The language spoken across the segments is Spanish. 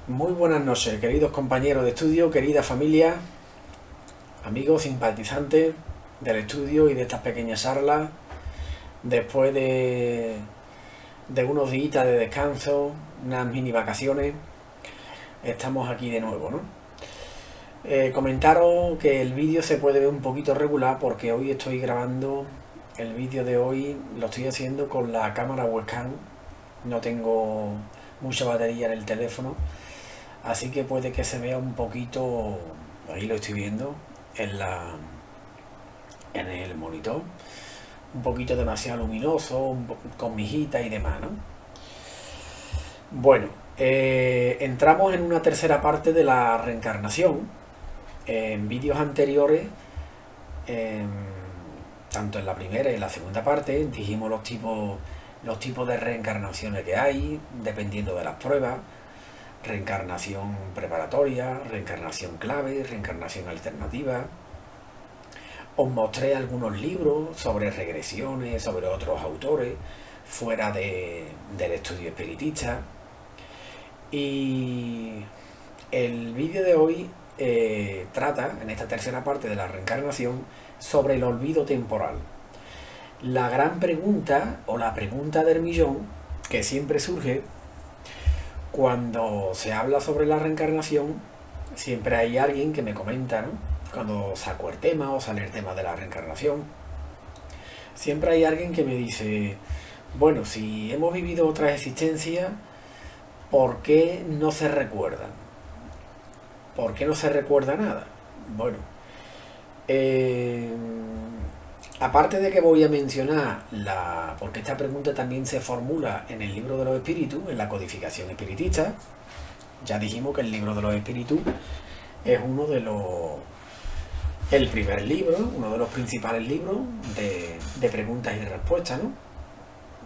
Muy buenas noches, queridos compañeros de estudio, querida familia, amigos simpatizantes del estudio y de estas pequeñas charlas. Después de unos días de descanso, unas mini vacaciones, estamos aquí de nuevo, ¿no? Comentaros que el vídeo se puede ver un poquito regular porque hoy estoy grabando el vídeo de hoy, lo estoy haciendo con la cámara webcam, no tengo mucha batería en el teléfono. Así que puede que se vea un poquito, ahí lo estoy viendo, en el monitor, un poquito demasiado luminoso, con mijita y demás, ¿no? Bueno, entramos en una tercera parte de la reencarnación. En vídeos anteriores, em, tanto en la primera y en la segunda parte, dijimos los tipos de reencarnaciones que hay, dependiendo de las pruebas. Reencarnación preparatoria, reencarnación clave, reencarnación alternativa. Os mostré algunos libros sobre regresiones, sobre otros autores, fuera del estudio espiritista. Y el vídeo de hoy trata, en esta tercera parte de la reencarnación, sobre el olvido temporal. La gran pregunta, o la pregunta del millón, que siempre surge cuando se habla sobre la reencarnación, siempre hay alguien que me comenta, ¿no? Cuando saco el tema o sale el tema de la reencarnación, siempre hay alguien que me dice, bueno, si hemos vivido otras existencias, ¿por qué no se recuerdan? ¿Por qué no se recuerda nada? Bueno, eh, aparte de que voy a mencionar porque esta pregunta también se formula en el libro de los espíritus, en la codificación espiritista. Ya dijimos que el libro de los espíritus es el primer libro, uno de los principales libros de preguntas y respuestas, ¿no?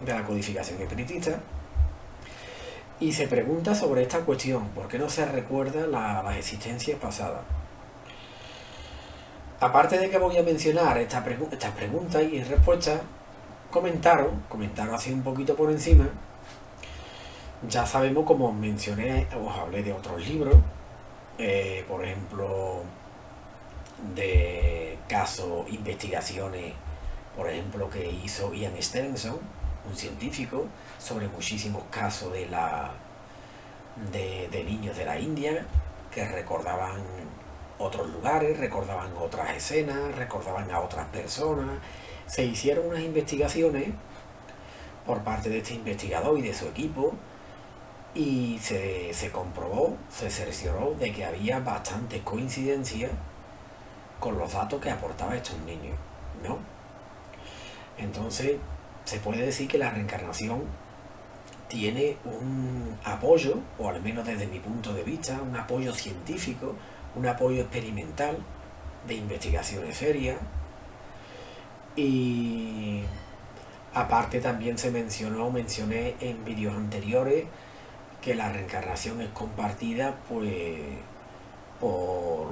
De la codificación espiritista. Y se pregunta sobre esta cuestión, ¿por qué no se recuerda las existencias pasadas? Aparte de que voy a mencionar estas preguntas y respuestas, comentaros así un poquito por encima. Ya sabemos, como mencioné, os hablé de otros libros, por ejemplo, de casos, investigaciones, por ejemplo, que hizo Ian Stevenson, un científico, sobre muchísimos casos de niños de la India que recordaban otros lugares, recordaban otras escenas, recordaban a otras personas. Se hicieron unas investigaciones por parte de este investigador y de su equipo y se comprobó, se cercioró de que había bastantes coincidencias con los datos que aportaban estos niños, ¿no? Entonces, se puede decir que la reencarnación tiene un apoyo, o al menos desde mi punto de vista, un apoyo científico, un apoyo experimental de investigaciones serias. Y aparte también mencioné en vídeos anteriores que la reencarnación es compartida pues por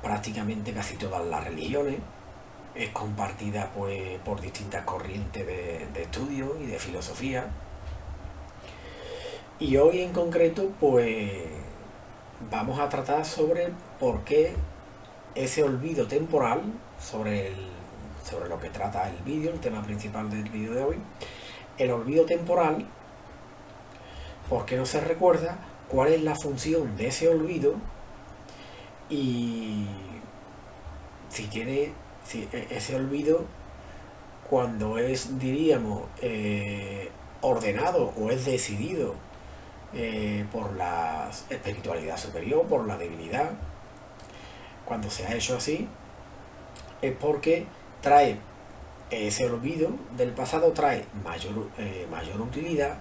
prácticamente casi todas las religiones, es compartida pues por distintas corrientes de estudio y de filosofía. Y hoy en concreto pues vamos a tratar sobre por qué ese olvido temporal, sobre lo que trata el vídeo, el tema principal del vídeo de hoy, el olvido temporal, por qué no se recuerda, cuál es la función de ese olvido y si ese olvido, cuando es, diríamos, ordenado o es decidido por la espiritualidad superior, por la divinidad, cuando se ha hecho así, es porque trae ese olvido del pasado, trae mayor utilidad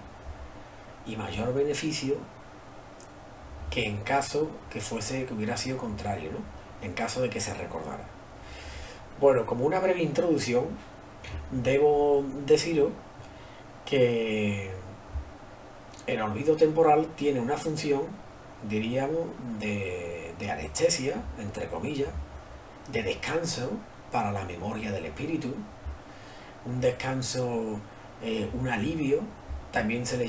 y mayor beneficio que en caso que hubiera sido contrario, ¿no? En caso de que se recordara. Bueno, como una breve introducción, debo deciros que el olvido temporal tiene una función, diríamos, de anestesia, entre comillas, de descanso para la memoria del espíritu, un descanso, un alivio. También se le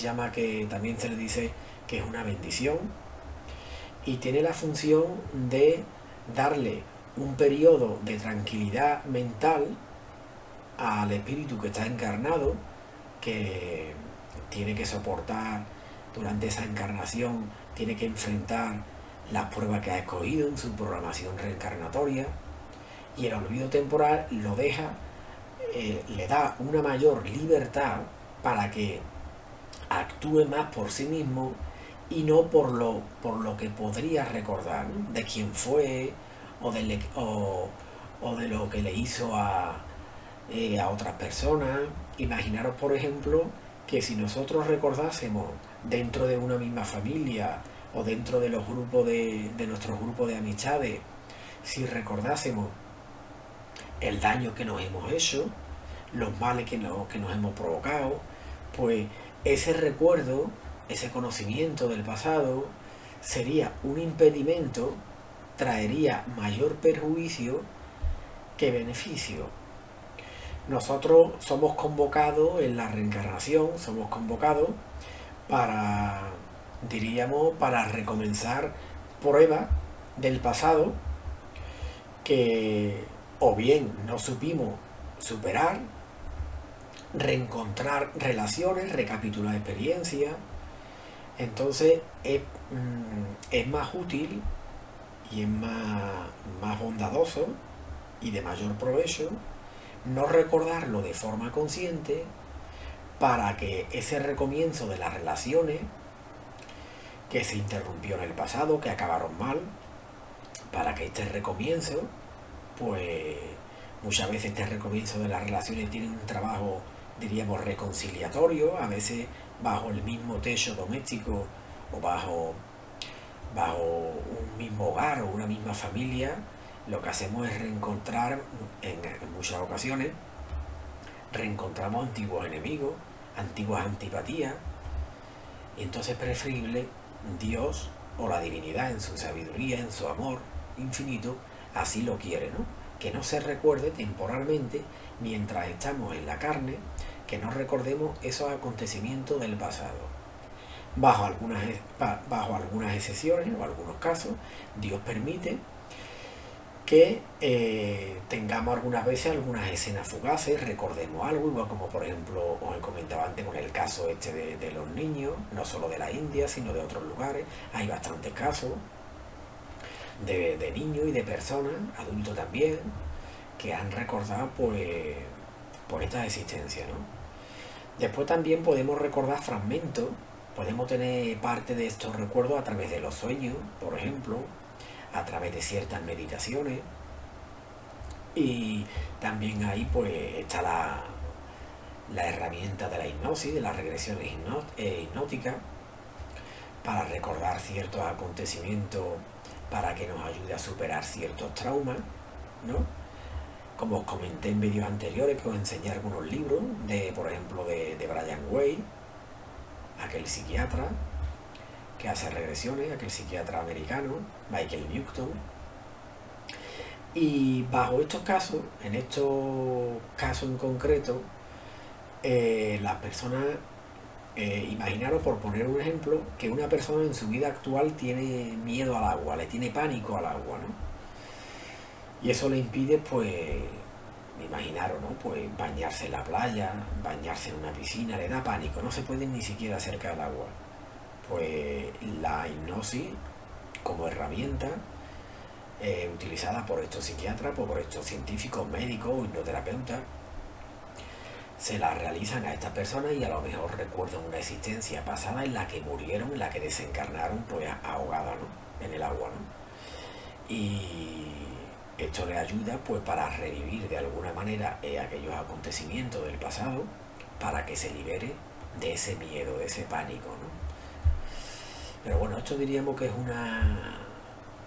dice que es una bendición, y tiene la función de darle un periodo de tranquilidad mental al espíritu que está encarnado, que tiene que soportar durante esa encarnación, tiene que enfrentar las pruebas que ha escogido en su programación reencarnatoria, y el olvido temporal lo deja, le da una mayor libertad para que actúe más por sí mismo y no por lo que podría recordar, ¿no? De quién fue o de lo que le hizo a otras personas. Imaginaros, por ejemplo, que si nosotros recordásemos dentro de una misma familia o dentro de los grupos de nuestro grupo de amistades, si recordásemos el daño que nos hemos hecho, los males que nos hemos provocado, pues ese recuerdo, ese conocimiento del pasado, sería un impedimento, traería mayor perjuicio que beneficio. Nosotros somos convocados en la reencarnación, somos convocados para, diríamos, para recomenzar pruebas del pasado que o bien no supimos superar, reencontrar relaciones, recapitular experiencias. Entonces es más útil y es más bondadoso y de mayor provecho no recordarlo de forma consciente, para que ese recomienzo de las relaciones que se interrumpió en el pasado, que acabaron mal, para que este recomienzo, pues muchas veces este recomienzo de las relaciones tiene un trabajo, diríamos, reconciliatorio, a veces bajo el mismo techo doméstico o bajo un mismo hogar o una misma familia. Lo que hacemos es reencontrar, en muchas ocasiones, reencontramos antiguos enemigos, antiguas antipatías, y entonces es preferible Dios o la divinidad en su sabiduría, en su amor infinito, así lo quiere, ¿no? Que no se recuerde temporalmente mientras estamos en la carne, que no recordemos esos acontecimientos del pasado. Bajo algunas excepciones o algunos casos, Dios permite que tengamos algunas veces algunas escenas fugaces, recordemos algo, igual como por ejemplo os he comentado antes con el caso este de los niños, no solo de la India, sino de otros lugares. Hay bastantes casos de niños y de personas, adultos también, que han recordado pues por esta existencia, ¿no? Después también podemos recordar fragmentos, podemos tener parte de estos recuerdos a través de los sueños, por ejemplo, a través de ciertas meditaciones, y también ahí pues está la herramienta de la hipnosis, de las regresiones hipnóticas, para recordar ciertos acontecimientos, para que nos ayude a superar ciertos traumas, ¿no? Como os comenté en vídeos anteriores, que os enseñé algunos libros, por ejemplo, de Brian Way, aquel psiquiatra que hace regresiones, aquel psiquiatra americano, Michael Newton. Y bajo estos casos, en estos casos en concreto, las personas, imaginaros, por poner un ejemplo, que una persona en su vida actual tiene miedo al agua, le tiene pánico al agua, ¿no? Y eso le impide, pues, imaginaros, ¿no? Pues bañarse en la playa, bañarse en una piscina, le da pánico, no se puede ni siquiera acercar al agua. Pues la hipnosis como herramienta utilizada por estos psiquiatras, por estos científicos, médicos o hipnoterapeutas, se la realizan a estas personas y a lo mejor recuerdan una existencia pasada en la que murieron, en la que desencarnaron pues ahogadas, ¿no? En el agua, ¿no? Y esto les ayuda pues para revivir de alguna manera aquellos acontecimientos del pasado, para que se libere de ese miedo, de ese pánico, ¿no? Pero bueno, esto diríamos que es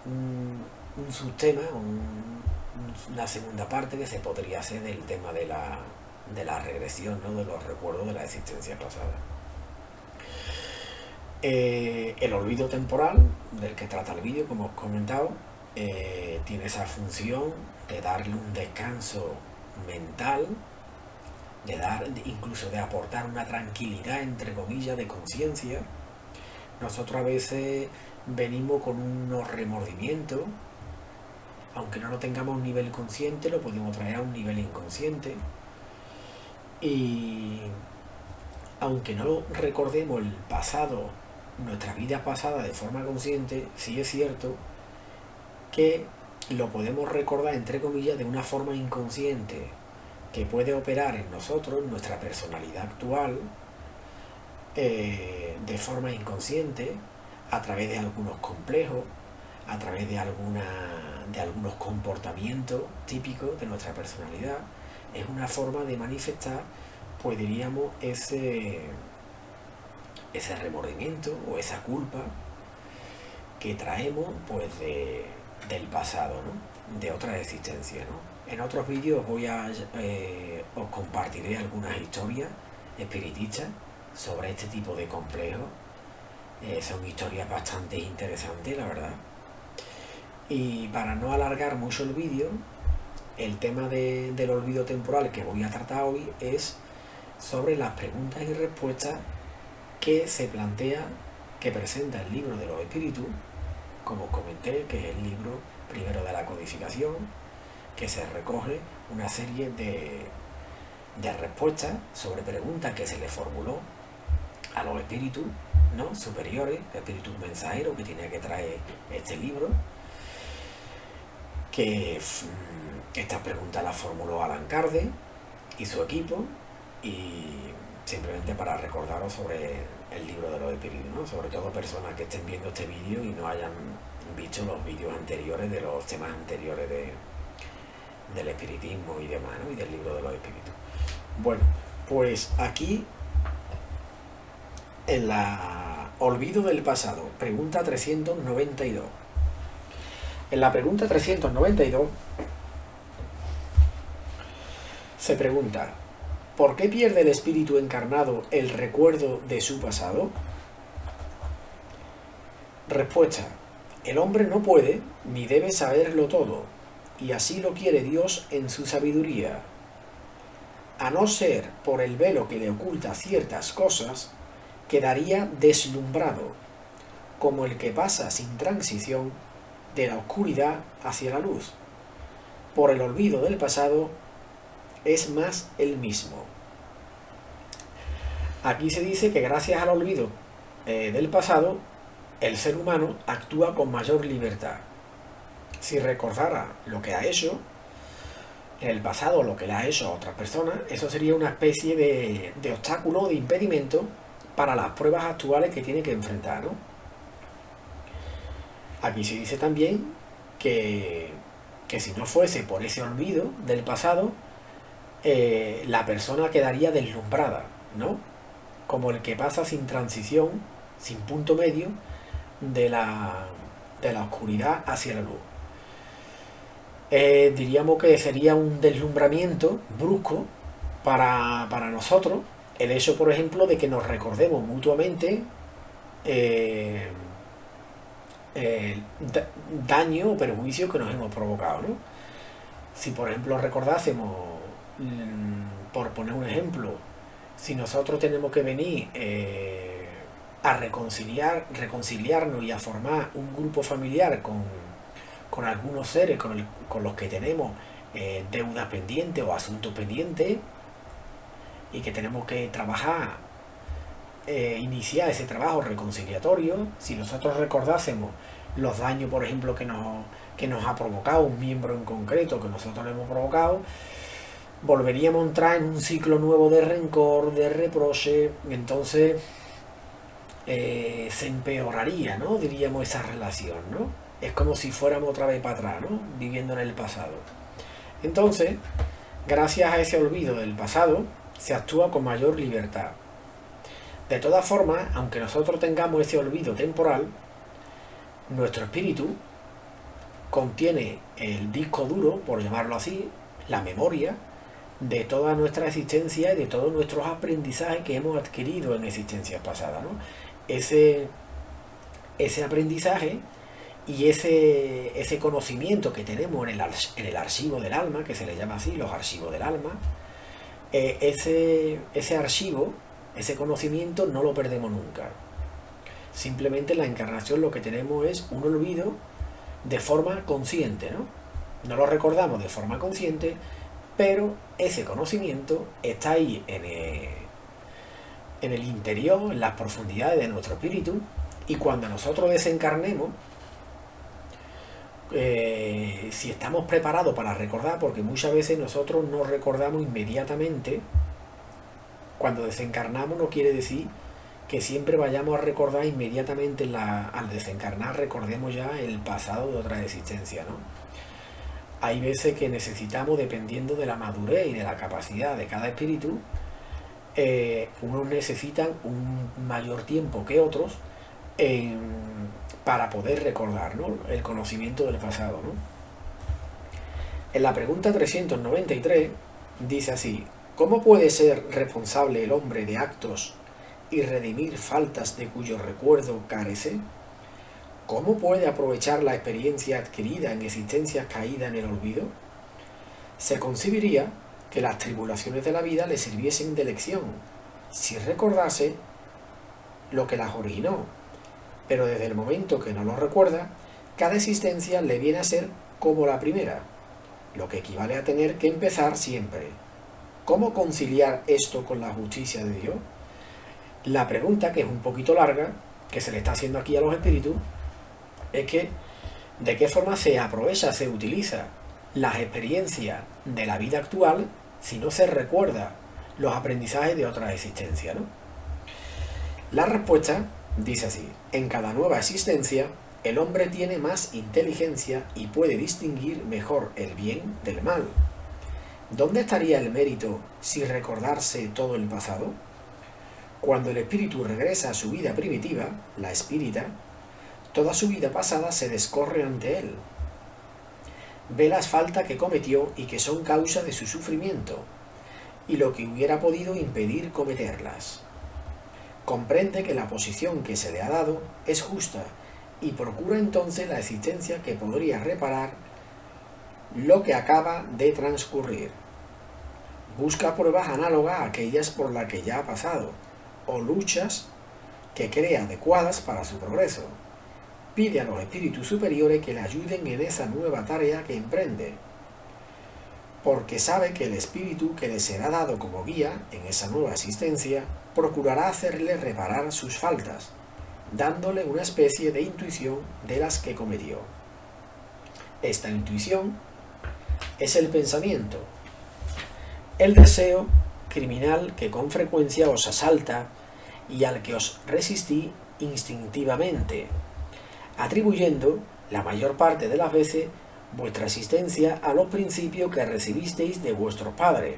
un subtema, una segunda parte que se podría hacer del tema de la regresión, ¿no? De los recuerdos de la existencia pasada. El olvido temporal, del que trata el vídeo, como os he comentado, tiene esa función de darle un descanso mental, incluso de aportar una tranquilidad, entre comillas, de conciencia. Nosotros a veces venimos con unos remordimientos. Aunque no lo tengamos a un nivel consciente, lo podemos traer a un nivel inconsciente. Y aunque no recordemos el pasado, nuestra vida pasada de forma consciente, sí es cierto que lo podemos recordar, entre comillas, de una forma inconsciente que puede operar en nosotros, en nuestra personalidad actual, de forma inconsciente, a través de algunos complejos, a través de algunos comportamientos típicos de nuestra personalidad. Es una forma de manifestar, pues diríamos, ese remordimiento o esa culpa que traemos pues del pasado, ¿no? De otras existencias, ¿no? En otros vídeos os compartiré algunas historias espiritistas sobre este tipo de complejos. Son historias bastante interesantes, la verdad. Y para no alargar mucho el vídeo, el tema del olvido temporal que voy a tratar hoy es sobre las preguntas y respuestas que se plantea, que presenta el libro de los espíritus, como os comenté, que es el libro primero de la codificación, que se recoge una serie de respuestas sobre preguntas que se le formuló a los espíritus, ¿no?, superiores, espíritus mensajeros que tenía que traer este libro, que estas preguntas las formuló Alan Kardec y su equipo, y simplemente para recordaros sobre el libro de los espíritus, ¿no? Sobre todo personas que estén viendo este vídeo y no hayan visto los vídeos anteriores de los temas anteriores del espiritismo y demás, ¿no?, y del libro de los espíritus. Bueno, pues aquí en la olvido del pasado, pregunta 392. En la pregunta 392 se pregunta: ¿por qué pierde el espíritu encarnado el recuerdo de su pasado? Respuesta: el hombre no puede ni debe saberlo todo, y así lo quiere Dios en su sabiduría. A no ser por el velo que le oculta ciertas cosas, quedaría deslumbrado, como el que pasa sin transición de la oscuridad hacia la luz. Por el olvido del pasado es más el mismo. Aquí se dice que gracias al olvido del pasado, el ser humano actúa con mayor libertad. Si recordara lo que ha hecho en el pasado, lo que le ha hecho a otras personas, eso sería una especie de obstáculo, de impedimento para las pruebas actuales que tiene que enfrentar, ¿no? Aquí se dice también que si no fuese por ese olvido del pasado, la persona quedaría deslumbrada, ¿no? Como el que pasa sin transición, sin punto medio, de la oscuridad hacia la luz. Diríamos que sería un deslumbramiento brusco para nosotros el hecho, por ejemplo, de que nos recordemos mutuamente daño o perjuicio que nos hemos provocado, ¿no? Si, por ejemplo, recordásemos, por poner un ejemplo, si nosotros tenemos que venir a reconciliarnos y a formar un grupo familiar con algunos seres con los que tenemos deudas pendientes o asuntos pendientes, y que tenemos que trabajar, iniciar ese trabajo reconciliatorio, si nosotros recordásemos los daños, por ejemplo, que nos ha provocado un miembro en concreto, que nosotros le hemos provocado, volveríamos a entrar en un ciclo nuevo de rencor, de reproche, y entonces se empeoraría, ¿no?, diríamos, esa relación, ¿no? Es como si fuéramos otra vez para atrás, ¿no?, viviendo en el pasado. Entonces, gracias a ese olvido del pasado, se actúa con mayor libertad. De todas formas, aunque nosotros tengamos ese olvido temporal, nuestro espíritu contiene el disco duro, por llamarlo así, la memoria de toda nuestra existencia y de todos nuestros aprendizajes que hemos adquirido en existencias pasadas, ¿no? Ese aprendizaje y ese conocimiento que tenemos en el archivo del alma, que se le llama así, los archivos del alma, ese archivo, ese conocimiento no lo perdemos nunca. Simplemente en la encarnación lo que tenemos es un olvido de forma consciente, ¿no? No lo recordamos de forma consciente, pero ese conocimiento está ahí en el interior, en las profundidades de nuestro espíritu, y cuando nosotros desencarnemos, si estamos preparados para recordar, porque muchas veces nosotros no recordamos inmediatamente, cuando desencarnamos no quiere decir que siempre vayamos a recordar inmediatamente al desencarnar, recordemos ya el pasado de otra existencia, ¿no? Hay veces que necesitamos, dependiendo de la madurez y de la capacidad de cada espíritu, unos necesitan un mayor tiempo que otros para poder recordar, ¿no?, el conocimiento del pasado, ¿no? En la pregunta 393 dice así: ¿cómo puede ser responsable el hombre de actos y redimir faltas de cuyo recuerdo carece? ¿Cómo puede aprovechar la experiencia adquirida en existencias caídas en el olvido? Se concebiría que las tribulaciones de la vida le sirviesen de lección, si recordase lo que las originó, pero desde el momento que no lo recuerda, cada existencia le viene a ser como la primera, lo que equivale a tener que empezar siempre. ¿Cómo conciliar esto con la justicia de Dios? La pregunta, que es un poquito larga, que se le está haciendo aquí a los espíritus, es que de qué forma se aprovecha, se utiliza las experiencias de la vida actual si no se recuerda los aprendizajes de otras existencias, ¿no? La respuesta dice así: en cada nueva existencia el hombre tiene más inteligencia y puede distinguir mejor el bien del mal. ¿Dónde estaría el mérito si recordase todo el pasado? Cuando el espíritu regresa a su vida primitiva, la espírita, toda su vida pasada se descorre ante él. Ve las faltas que cometió y que son causa de su sufrimiento, y lo que hubiera podido impedir cometerlas. Comprende que la posición que se le ha dado es justa y procura entonces la existencia que podría reparar lo que acaba de transcurrir. Busca pruebas análogas a aquellas por las que ya ha pasado, o luchas que cree adecuadas para su progreso. Pide a los espíritus superiores que le ayuden en esa nueva tarea que emprende, porque sabe que el espíritu que le será dado como guía en esa nueva existencia procurará hacerle reparar sus faltas, dándole una especie de intuición de las que cometió. Esta intuición es el pensamiento, el deseo criminal que con frecuencia os asalta y al que os resistí instintivamente, atribuyendo la mayor parte de las veces vuestra existencia a los principios que recibisteis de vuestros padres,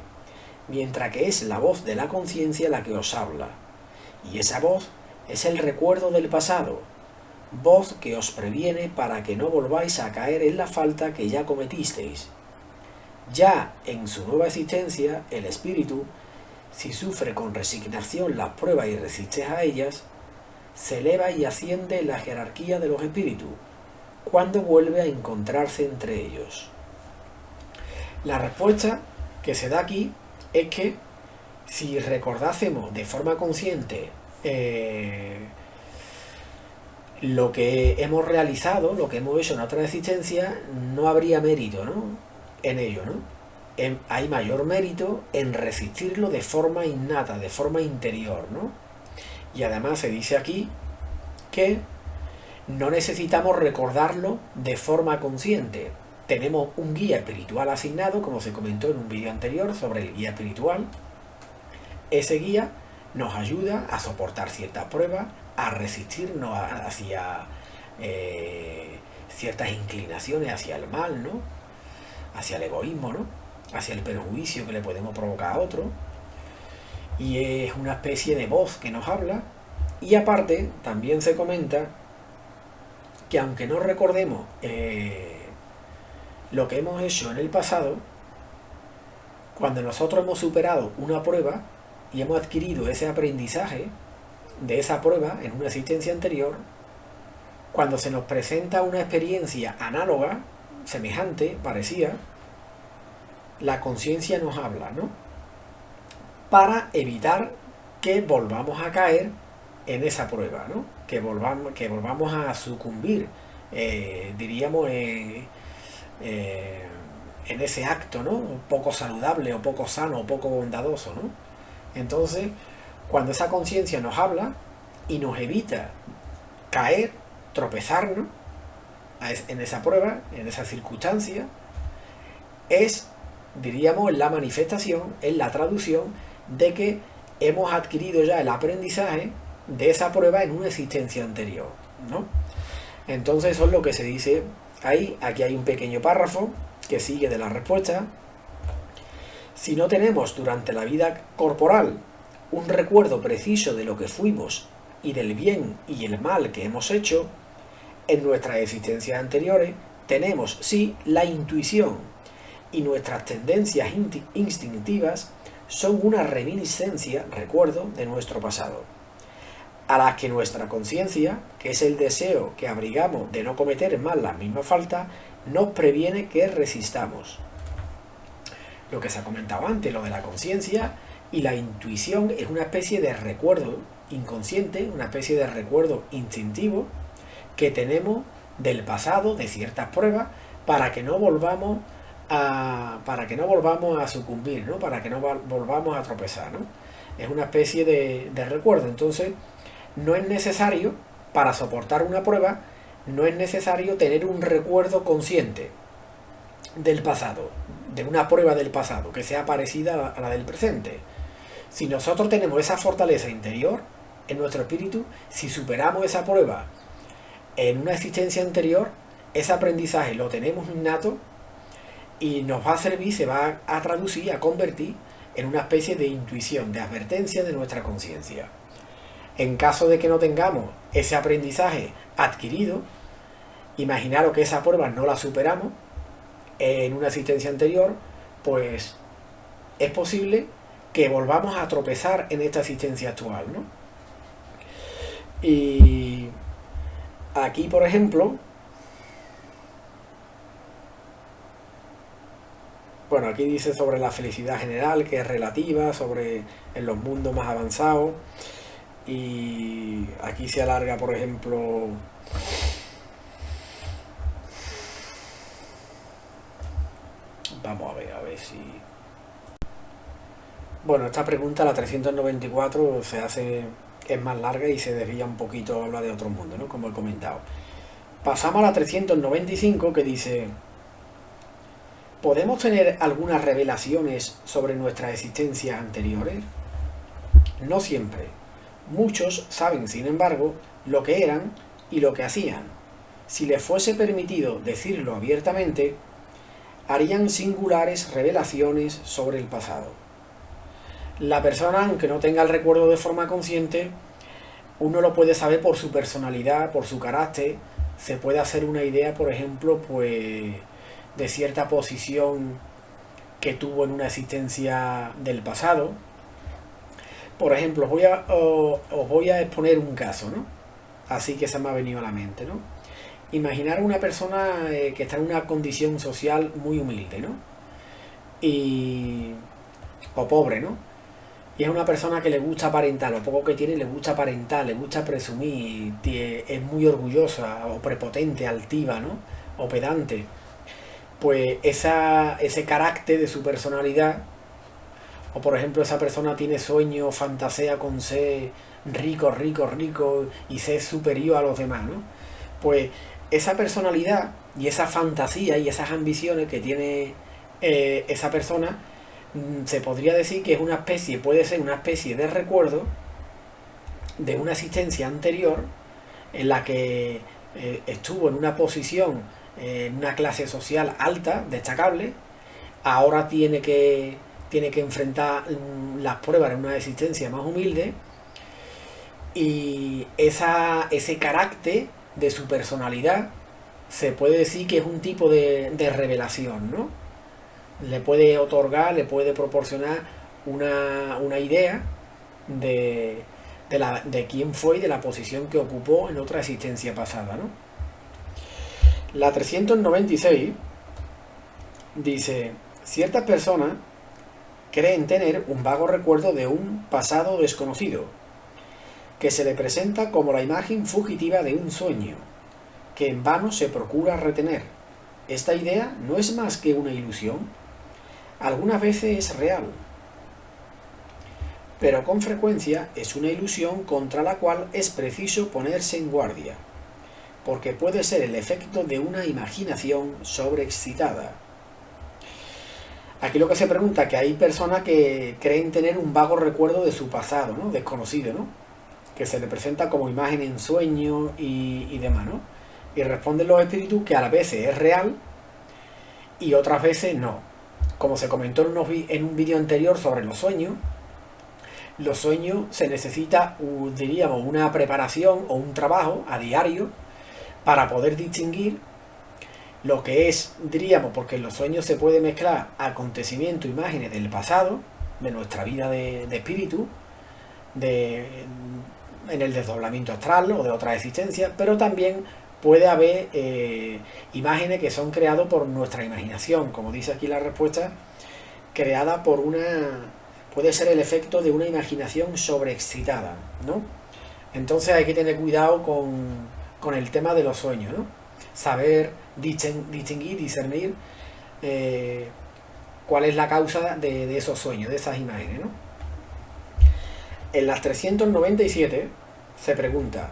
mientras que es la voz de la conciencia la que os habla, y esa voz es el recuerdo del pasado, voz que os previene para que no volváis a caer en la falta que ya cometisteis. Ya en su nueva existencia, el espíritu, si sufre con resignación las pruebas y resiste a ellas, se eleva y asciende en la jerarquía de los espíritus, cuando vuelve a encontrarse entre ellos. La respuesta que se da aquí es que si recordásemos de forma consciente lo que hemos realizado, lo que hemos hecho en otra existencia, no habría mérito, ¿no?, en ello, ¿no? Hay mayor mérito en resistirlo de forma innata, de forma interior, ¿no? Y además se dice aquí que no necesitamos recordarlo de forma consciente. Tenemos un guía espiritual asignado, como se comentó en un vídeo anterior sobre el guía espiritual. Ese guía nos ayuda a soportar ciertas pruebas, a resistirnos hacia ciertas inclinaciones hacia el mal, ¿no?, hacia el egoísmo, ¿no?, hacia el perjuicio que le podemos provocar a otro. Y es una especie de voz que nos habla. Y aparte, también se comenta que aunque no recordemos lo que hemos hecho en el pasado, cuando nosotros hemos superado una prueba y hemos adquirido ese aprendizaje de esa prueba en una existencia anterior, cuando se nos presenta una experiencia análoga, semejante, parecida, la conciencia nos habla, ¿no?, para evitar que volvamos a caer en esa prueba, ¿no? Que volvamos a sucumbir, diríamos, en ese acto, ¿no? Poco saludable o poco sano o poco bondadoso, ¿no? Entonces, cuando esa conciencia nos habla y nos evita caer, tropezarnos en esa prueba, en esa circunstancia, es, diríamos, la manifestación, es la traducción de que hemos adquirido ya el aprendizaje de esa prueba en una existencia anterior, ¿no? Entonces eso es lo que se dice ahí. Aquí hay un pequeño párrafo que sigue de la respuesta. Si no tenemos durante la vida corporal un recuerdo preciso de lo que fuimos y del bien y el mal que hemos hecho, en nuestras existencias anteriores tenemos sí la intuición, y nuestras tendencias instintivas son una reminiscencia, recuerdo, de nuestro pasado, a las que nuestra conciencia, que es el deseo que abrigamos de no cometer más las mismas faltas, nos previene que resistamos. Lo que se ha comentado antes, lo de la conciencia y la intuición, es una especie de recuerdo inconsciente, una especie de recuerdo instintivo que tenemos del pasado, de ciertas pruebas, para que no volvamos a sucumbir, ¿no? Para que no volvamos a tropezar, ¿no? Es una especie de recuerdo. Entonces, no es necesario, para soportar una prueba, no es necesario tener un recuerdo consciente del pasado, de una prueba del pasado, que sea parecida a la del presente. Si nosotros tenemos esa fortaleza interior en nuestro espíritu, si superamos esa prueba en una existencia anterior, ese aprendizaje lo tenemos innato y nos va a servir, se va a traducir, a convertir en una especie de intuición, de advertencia de nuestra conciencia. En caso de que no tengamos ese aprendizaje adquirido, imaginaros que esa prueba no la superamos en una existencia anterior, pues es posible que volvamos a tropezar en esta existencia actual, ¿no? Y aquí, por ejemplo, bueno, aquí dice sobre la felicidad general, que es relativa, sobre en los mundos más avanzados. Y aquí se alarga, por ejemplo, vamos a ver si... Bueno, esta pregunta, la 394, se hace, es más larga y se desvía un poquito, habla de otro mundo, ¿no? Como he comentado. Pasamos a la 395, que dice: ¿podemos tener algunas revelaciones sobre nuestras existencias anteriores? No siempre. Muchos saben, sin embargo, lo que eran y lo que hacían. Si les fuese permitido decirlo abiertamente, harían singulares revelaciones sobre el pasado. La persona, aunque no tenga el recuerdo de forma consciente, uno lo puede saber por su personalidad, por su carácter. Se puede hacer una idea, por ejemplo, pues, de cierta posición que tuvo en una existencia del pasado. Por ejemplo, os voy a exponer un caso, ¿no? Así que se me ha venido a la mente, ¿no? Imaginar una persona que está en una condición social muy humilde, ¿no? O pobre, ¿no? Y es una persona que le gusta aparentar, lo poco que tiene le gusta aparentar, le gusta presumir, es muy orgullosa o prepotente, altiva, ¿no? O pedante. Pues ese carácter de su personalidad, o por ejemplo esa persona tiene sueños, fantasea con ser rico y ser superior a los demás, ¿no? Pues esa personalidad y esa fantasía y esas ambiciones que tiene esa persona, se podría decir que es una especie, puede ser una especie de recuerdo de una existencia anterior en la que estuvo en una posición, en una clase social alta, destacable. Ahora tiene que enfrentar las pruebas en una existencia más humilde, y ese carácter de su personalidad se puede decir que es un tipo de revelación, ¿no? Le puede otorgar, le puede proporcionar una idea de quién fue y de la posición que ocupó en otra existencia pasada, ¿no? La 396 dice: ciertas personas creen tener un vago recuerdo de un pasado desconocido, que se le presenta como la imagen fugitiva de un sueño, que en vano se procura retener. Esta idea no es más que una ilusión. Algunas veces es real, pero con frecuencia es una ilusión contra la cual es preciso ponerse en guardia, porque puede ser el efecto de una imaginación sobreexcitada. Aquí lo que se pregunta, que hay personas que creen tener un vago recuerdo de su pasado, ¿no? Desconocido, ¿no? Que se le presenta como imagen en sueños y demás, ¿no? Y responden los espíritus que a veces es real y otras veces no. Como se comentó en un vídeo anterior sobre los sueños se necesita, diríamos, una preparación o un trabajo a diario para poder distinguir lo que es, diríamos, porque en los sueños se puede mezclar acontecimientos, imágenes del pasado, de nuestra vida de espíritu, en el desdoblamiento astral o de otras existencias, pero también puede haber imágenes que son creadas por nuestra imaginación, como dice aquí la respuesta, creada por puede ser el efecto de una imaginación sobreexcitada, ¿no? Entonces hay que tener cuidado con el tema de los sueños, ¿no? Saber distinguir, discernir cuál es la causa de esos sueños, de esas imágenes, ¿no? En las 397 se pregunta: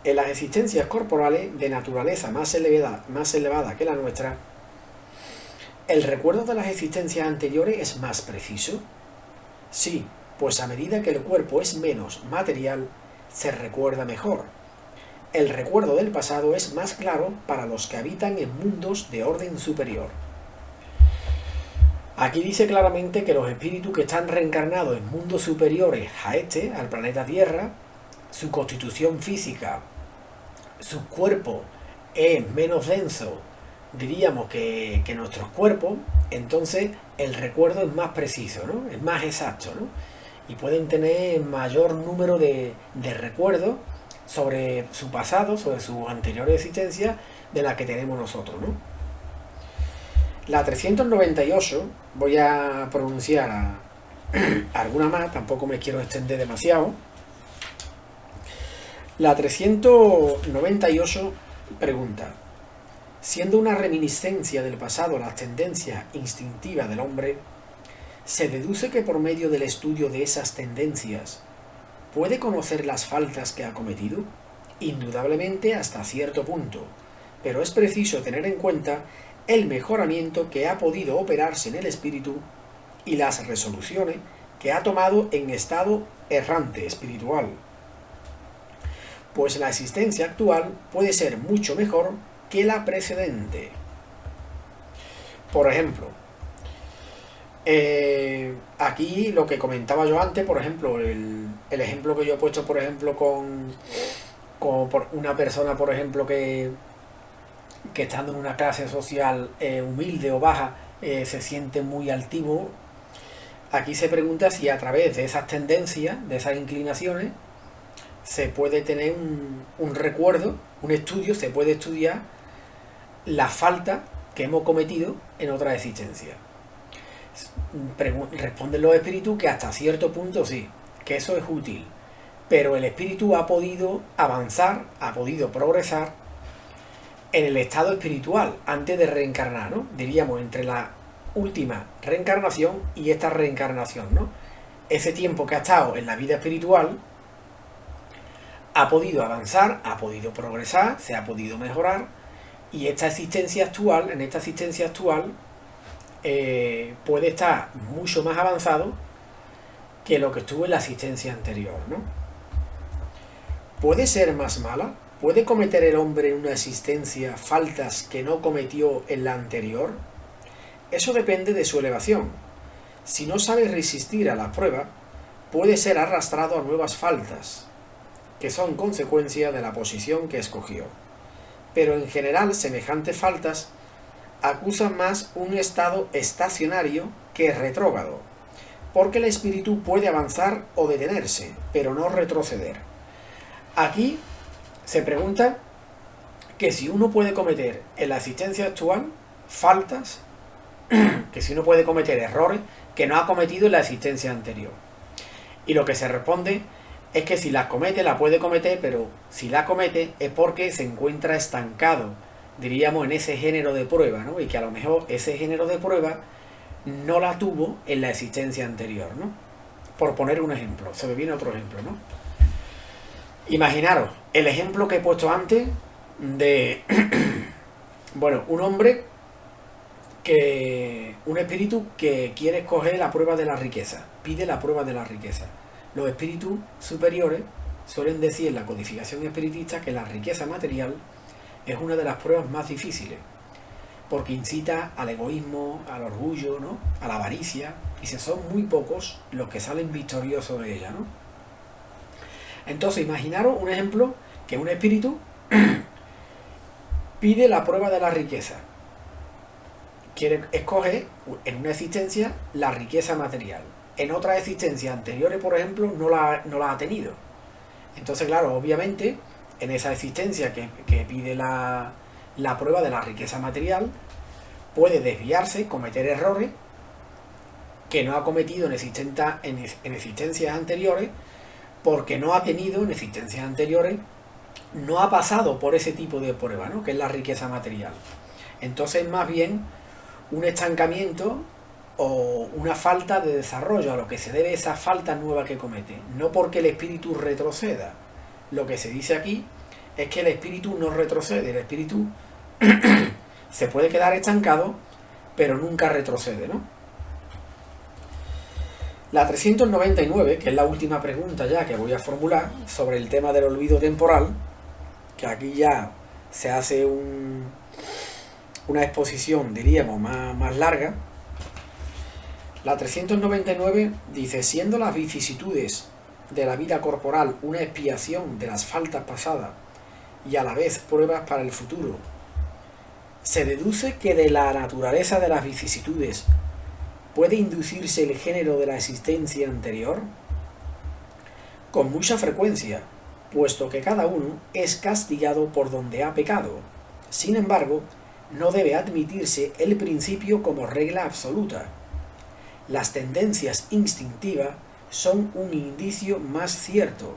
en las existencias corporales de naturaleza más elevada que la nuestra, ¿el recuerdo de las existencias anteriores es más preciso? Sí, pues a medida que el cuerpo es menos material, se recuerda mejor. El recuerdo del pasado es más claro para los que habitan en mundos de orden superior. Aquí dice claramente que los espíritus que están reencarnados en mundos superiores al planeta Tierra, su constitución física, su cuerpo es menos denso, diríamos, que nuestros cuerpos, entonces el recuerdo es más preciso, ¿no? Es más exacto, ¿no? Y pueden tener mayor número de recuerdos sobre su pasado, sobre su anterior existencia, de la que tenemos nosotros, ¿no? La 398, voy a pronunciar alguna más, tampoco me quiero extender demasiado. La 398 pregunta: siendo una reminiscencia del pasado las tendencias instintivas del hombre, ¿se deduce que por medio del estudio de esas tendencias puede conocer las faltas que ha cometido? Indudablemente hasta cierto punto, pero es preciso tener en cuenta el mejoramiento que ha podido operarse en el espíritu y las resoluciones que ha tomado en estado errante espiritual, pues la existencia actual puede ser mucho mejor que la precedente. Por ejemplo, aquí lo que comentaba yo antes, por ejemplo, el ejemplo que yo he puesto, por ejemplo, con una persona, por ejemplo, que estando en una clase social humilde o baja, se siente muy altivo. Aquí se pregunta si a través de esas tendencias, de esas inclinaciones, se puede tener un recuerdo, un estudio, se puede estudiar la falta que hemos cometido en otra existencia. Responden los espíritus que hasta cierto punto sí, que eso es útil, pero el espíritu ha podido avanzar, ha podido progresar en el estado espiritual antes de reencarnar, ¿no? Diríamos entre la última reencarnación y esta reencarnación, ¿no? Ese tiempo que ha estado en la vida espiritual ha podido avanzar, ha podido progresar, se ha podido mejorar, y esta existencia actual, puede estar mucho más avanzado que lo que estuvo en la existencia anterior, ¿no? ¿Puede ser más mala? ¿Puede cometer el hombre en una existencia faltas que no cometió en la anterior? Eso depende de su elevación. Si no sabe resistir a la prueba, puede ser arrastrado a nuevas faltas, que son consecuencia de la posición que escogió. Pero en general semejantes faltas acusan más un estado estacionario que retrógrado, porque el espíritu puede avanzar o detenerse, pero no retroceder. Aquí se pregunta que si uno puede cometer en la existencia actual faltas, que si uno puede cometer errores que no ha cometido en la existencia anterior. Y lo que se responde es que si las comete, la puede cometer, pero si la comete es porque se encuentra estancado, diríamos, en ese género de prueba, ¿no? Y que a lo mejor ese género de prueba no la tuvo en la existencia anterior, ¿no? Por poner un ejemplo, se me viene otro ejemplo, ¿no? Imaginaros el ejemplo que he puesto antes de, bueno, un espíritu que quiere escoger la prueba de la riqueza, pide la prueba de la riqueza. Los espíritus superiores suelen decir en la codificación espiritista que la riqueza material es una de las pruebas más difíciles, porque incita al egoísmo, al orgullo, ¿no? A la avaricia, y son muy pocos los que salen victoriosos de ella, ¿no? Entonces, imaginaros un ejemplo que un espíritu pide la prueba de la riqueza. Quiere escoger en una existencia la riqueza material. En otras existencias anteriores, por ejemplo, no la ha tenido. Entonces, claro, obviamente, en esa existencia que pide la prueba de la riqueza material, puede desviarse, cometer errores que no ha cometido en existencias anteriores, porque no ha tenido en existencias anteriores, no ha pasado por ese tipo de prueba, ¿no? Que es la riqueza material. Entonces, más bien, un estancamiento o una falta de desarrollo, a lo que se debe esa falta nueva que comete, no porque el espíritu retroceda. Lo que se dice aquí es que el espíritu no retrocede, el espíritu se puede quedar estancado, pero nunca retrocede, ¿no? La 399, que es la última pregunta ya que voy a formular sobre el tema del olvido temporal, que aquí ya se hace una exposición, diríamos, más larga. La 399 dice: siendo las vicisitudes de la vida corporal una expiación de las faltas pasadas y a la vez pruebas para el futuro, se deduce que de la naturaleza de las vicisitudes puede inducirse el género de la existencia anterior. Con mucha frecuencia, puesto que cada uno es castigado por donde ha pecado. Sin embargo, no debe admitirse el principio como regla absoluta. Las tendencias instintivas son un indicio más cierto,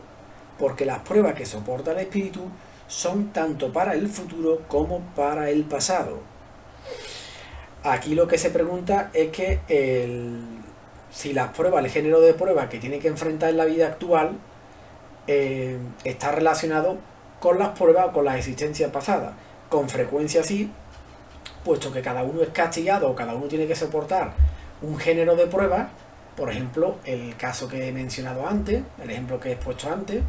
porque las pruebas que soporta el espíritu son tanto para el futuro como para el pasado. Aquí lo que se pregunta es que si las pruebas, el género de pruebas que tiene que enfrentar en la vida actual está relacionado con las pruebas o con las existencias pasadas. Con frecuencia sí, puesto que cada uno es castigado o cada uno tiene que soportar un género de pruebas. Por ejemplo, el caso que he mencionado antes, el ejemplo que he expuesto antes,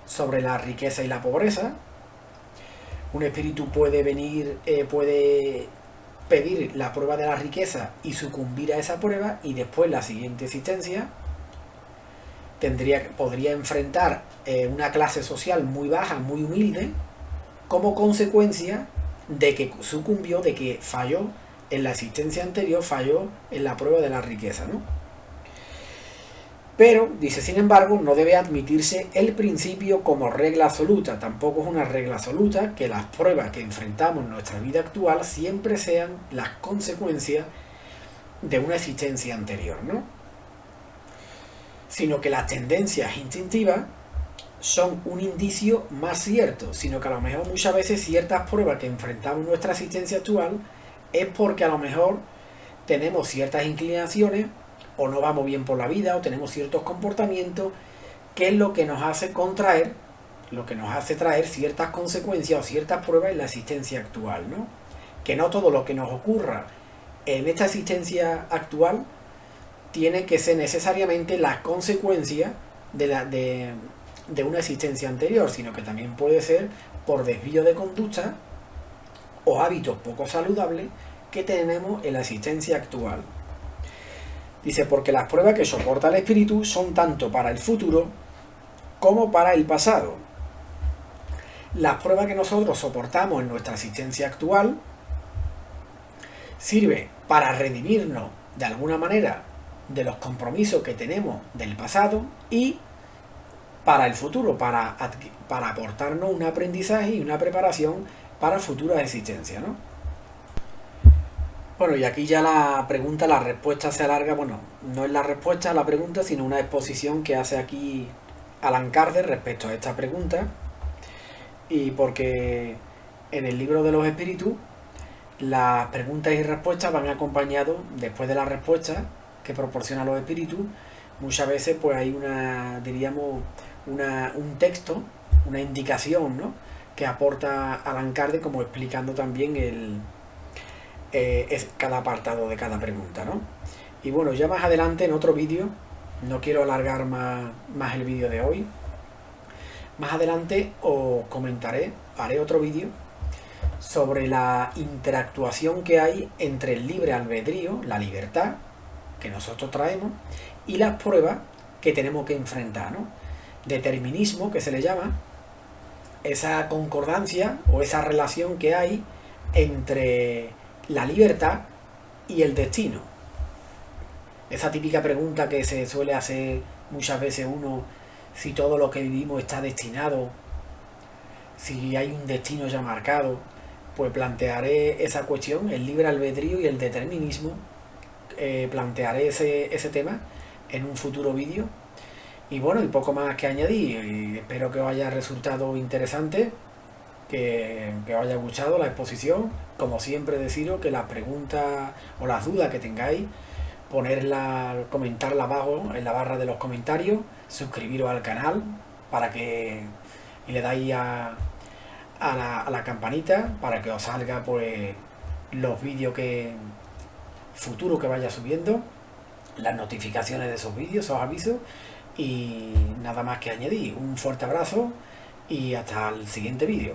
sobre la riqueza y la pobreza. Un espíritu puede pedir la prueba de la riqueza y sucumbir a esa prueba, y después la siguiente existencia podría enfrentar una clase social muy baja, muy humilde, como consecuencia de que sucumbió, de que falló en la existencia anterior, falló en la prueba de la riqueza, ¿no? Pero, dice, sin embargo, no debe admitirse el principio como regla absoluta. Tampoco es una regla absoluta que las pruebas que enfrentamos en nuestra vida actual siempre sean las consecuencias de una existencia anterior, ¿no? Sino que las tendencias instintivas son un indicio más cierto, sino que a lo mejor muchas veces ciertas pruebas que enfrentamos en nuestra existencia actual es porque a lo mejor tenemos ciertas inclinaciones, o no vamos bien por la vida, o tenemos ciertos comportamientos, que es lo que nos hace contraer, lo que nos hace traer ciertas consecuencias o ciertas pruebas en la existencia actual, ¿no? Que no todo lo que nos ocurra en esta existencia actual tiene que ser necesariamente las consecuencias de una existencia anterior, sino que también puede ser por desvío de conducta o hábitos poco saludables que tenemos en la existencia actual. Dice, porque las pruebas que soporta el espíritu son tanto para el futuro como para el pasado. Las pruebas que nosotros soportamos en nuestra existencia actual sirve para redimirnos de alguna manera de los compromisos que tenemos del pasado, y para el futuro, para aportarnos un aprendizaje y una preparación para futuras existencias, ¿no? Bueno, y aquí ya la respuesta se alarga. Bueno, no es la respuesta a la pregunta, sino una exposición que hace aquí Allan Kardec respecto a esta pregunta, y porque en el libro de los espíritus las preguntas y respuestas van acompañados, después de las respuestas que proporcionan los espíritus, muchas veces pues hay diríamos, un texto, una indicación, ¿no?, que aporta Allan Kardec, como explicando también cada apartado de cada pregunta, ¿no? Y bueno, ya más adelante en otro vídeo, no quiero alargar más el vídeo de hoy, más adelante os comentaré, haré otro vídeo sobre la interactuación que hay entre el libre albedrío, la libertad que nosotros traemos, y las pruebas que tenemos que enfrentar, ¿no? Determinismo, que se le llama, esa concordancia o esa relación que hay entre la libertad y el destino. Esa típica pregunta que se suele hacer muchas veces uno, si todo lo que vivimos está destinado, si hay un destino ya marcado. Pues plantearé esa cuestión, el libre albedrío y el determinismo, plantearé ese tema en un futuro vídeo. Y bueno, y poco más que añadir, y espero que os haya resultado interesante, que os haya gustado la exposición. Como siempre, deciros que las preguntas o las dudas que tengáis, comentarla abajo en la barra de los comentarios, suscribiros al canal y le dais a la campanita para que os salga pues los vídeos futuros que vaya subiendo, las notificaciones de esos vídeos, os aviso. Y nada más que añadir, un fuerte abrazo y hasta el siguiente vídeo.